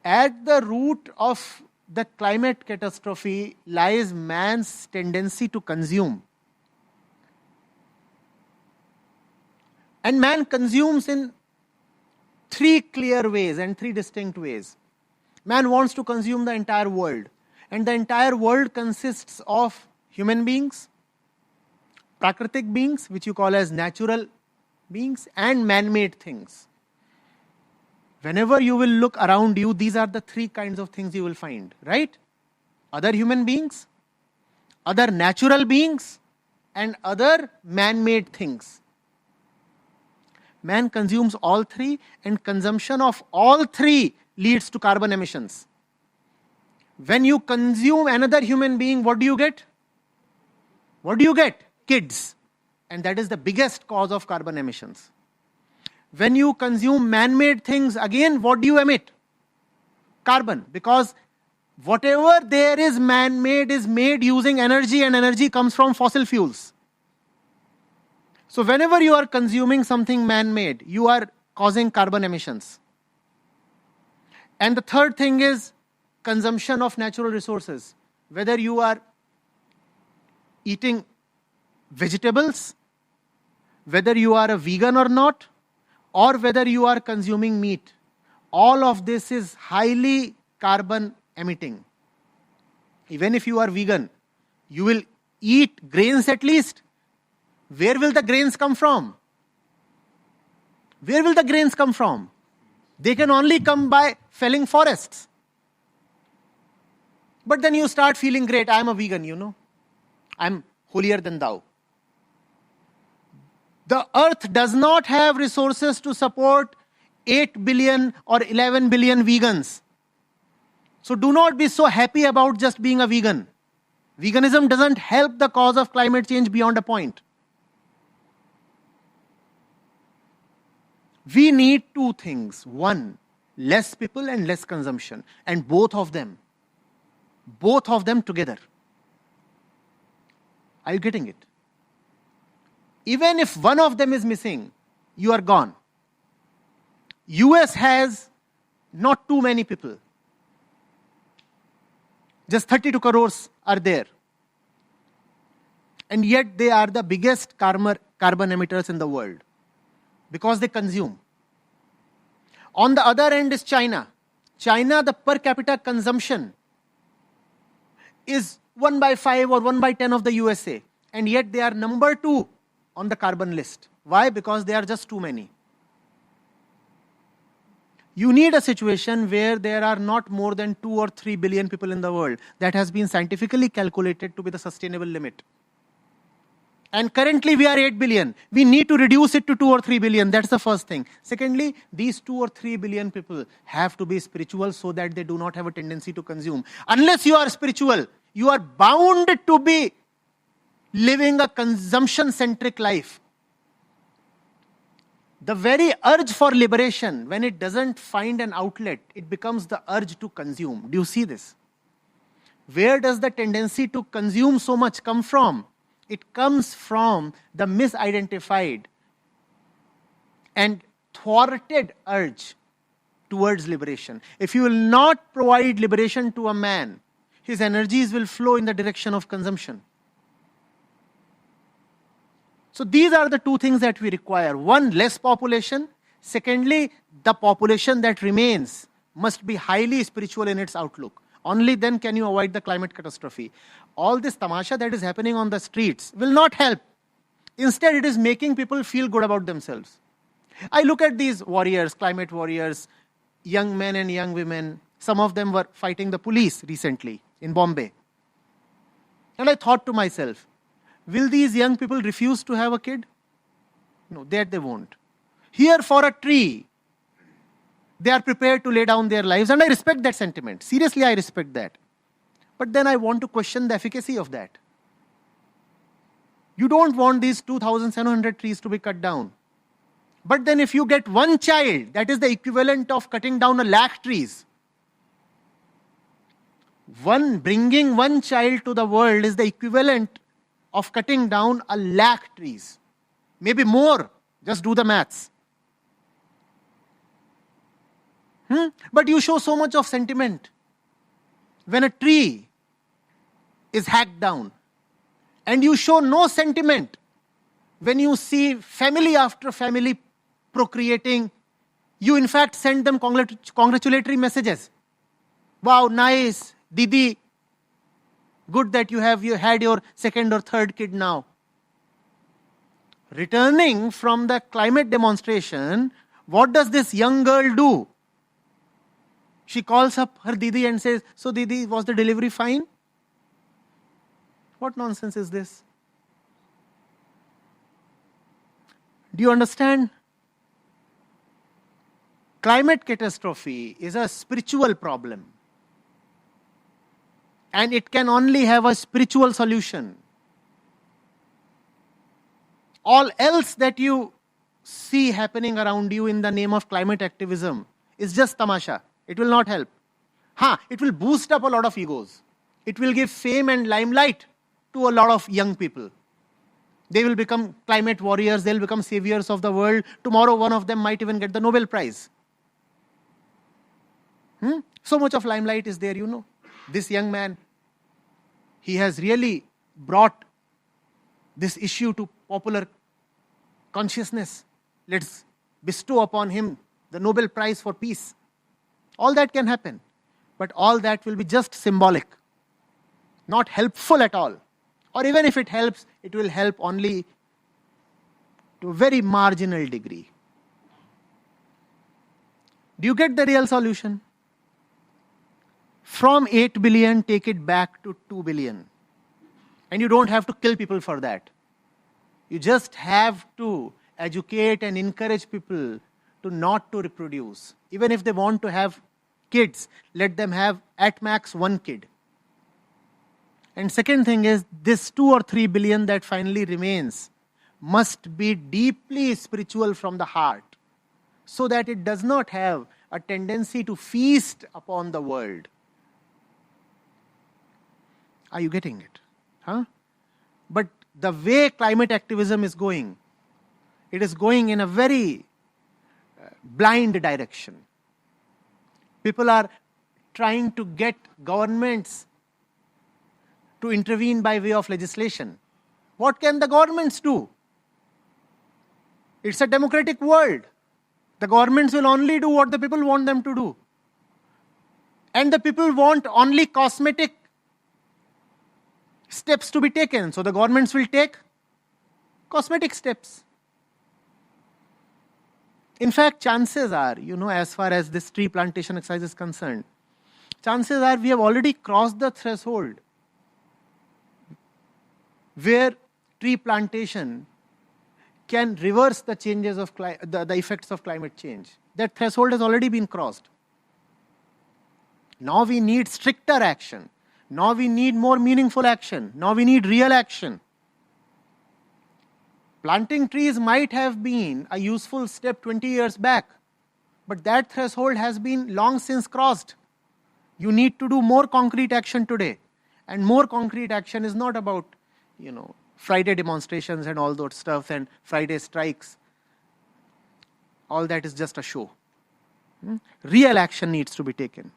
At the root of the climate catastrophe lies man's tendency to consume. And man consumes in three clear ways and three distinct ways. Man wants to consume the entire world. And the entire world consists of human beings, prakritic beings, which you call as natural beings, and man-made things. Whenever you will look around you, these are the three kinds of things you will find, right? Other human beings, other natural beings, and other man-made things. Man consumes all three, and consumption of all three leads to carbon emissions. When you consume another human being, what do you get? What do you get? Kids. And that is the biggest cause of carbon emissions. When you consume man-made things, again, what do you emit? Carbon. Because whatever there is man-made is made using energy, and energy comes from fossil fuels. So whenever you are consuming something man-made, you are causing carbon emissions. And the third thing is consumption of natural resources. Whether you are eating vegetables, whether you are a vegan or not, or whether you are consuming meat, all of this is highly carbon emitting. Even if you are vegan, you will eat grains at least. Where will the grains come from? Where will the grains come from? They can only come by felling forests. But then you start feeling great. I am a vegan, you know. I am holier than thou. The earth does not have resources to support 8 billion or 11 billion vegans. So do not be so happy about just being a vegan. Veganism doesn't help the cause of climate change beyond a point. We need two things. One, less people and less consumption. And both of them together. Are you getting it? Even if one of them is missing, you are gone. US has not too many people. Just 32 crores are there. And yet they are the biggest carbon emitters in the world. Because they consume. On the other end is China. China, the per capita consumption is 1/5 or 1/10 of the USA. And yet they are number 2 on the carbon list. Why? Because they are just too many. You need a situation where there are not more than 2 or 3 billion people in the world. That has been scientifically calculated to be the sustainable limit. And currently we are 8 billion. We need to reduce it to 2 or 3 billion. That's the first thing. Secondly, these 2 or 3 billion people have to be spiritual so that they do not have a tendency to consume. Unless you are spiritual, you are bound to be living a consumption-centric life. The very urge for liberation, when it doesn't find an outlet, it becomes the urge to consume. Do you see this? Where does the tendency to consume so much come from? It comes from the misidentified and thwarted urge towards liberation. If you will not provide liberation to a man, his energies will flow in the direction of consumption. So these are the two things that we require. One, less population. Secondly, the population that remains must be highly spiritual in its outlook. Only then can you avoid the climate catastrophe. All this tamasha that is happening on the streets will not help. Instead, it is making people feel good about themselves. I look at these warriors, climate warriors, young men and young women. Some of them were fighting the police recently in Bombay. And I thought to myself, will these young people refuse to have a kid? No, that they won't. Here for a tree, they are prepared to lay down their lives, and I respect that sentiment. Seriously, I respect that. But then I want to question the efficacy of that. You don't want these 2,700 trees to be cut down. But then if you get one child, that is the equivalent of cutting down 1,00,000 trees. Bringing one child to the world is the equivalent of cutting down 1,00,000 trees. Maybe more. Just do the maths. But you show so much of sentiment. When a tree is hacked down, and you show no sentiment when you see family after family procreating, you in fact send them congratulatory messages. Wow, nice, Didi, good that you had your second or third kid now. Returning from the climate demonstration, what does this young girl do? She calls up her Didi and says, so Didi, was the delivery fine? What nonsense is this? Do you understand? Climate catastrophe is a spiritual problem. And it can only have a spiritual solution. All else that you see happening around you in the name of climate activism is just tamasha. It will not help. It will boost up a lot of egos. It will give fame and limelight to a lot of young people. They will become climate warriors. They will become saviors of the world. Tomorrow, one of them might even get the Nobel Prize. So much of limelight is there, This young man, he has really brought this issue to popular consciousness. Let's bestow upon him the Nobel Prize for peace. All that can happen. But all that will be just symbolic. Not helpful at all. Or even if it helps, it will help only to a very marginal degree. Do you get the real solution? From 8 billion, take it back to 2 billion. And you don't have to kill people for that. You just have to educate and encourage people to not to reproduce. Even if they want to have kids, let them have at max one kid. And second thing is, this 2 or 3 billion that finally remains must be deeply spiritual from the heart, so that it does not have a tendency to feast upon the world. Are you getting it? But the way climate activism is going, it is going in a very blind direction. People are trying to get governments to intervene by way of legislation. What can the governments do? It's a democratic world. The governments will only do what the people want them to do. And the people want only cosmetic steps to be taken. So the governments will take cosmetic steps. In fact, chances are, as far as this tree plantation exercise is concerned, chances are we have already crossed the threshold where tree plantation can reverse the changes of the effects of climate change. That threshold has already been crossed. Now we need stricter action. Now we need more meaningful action. Now we need real action. Planting trees might have been a useful step 20 years back, but that threshold has been long since crossed. You need to do more concrete action today. And more concrete action is not about, Friday demonstrations and all that stuff and Friday strikes. All that is just a show. Real action needs to be taken.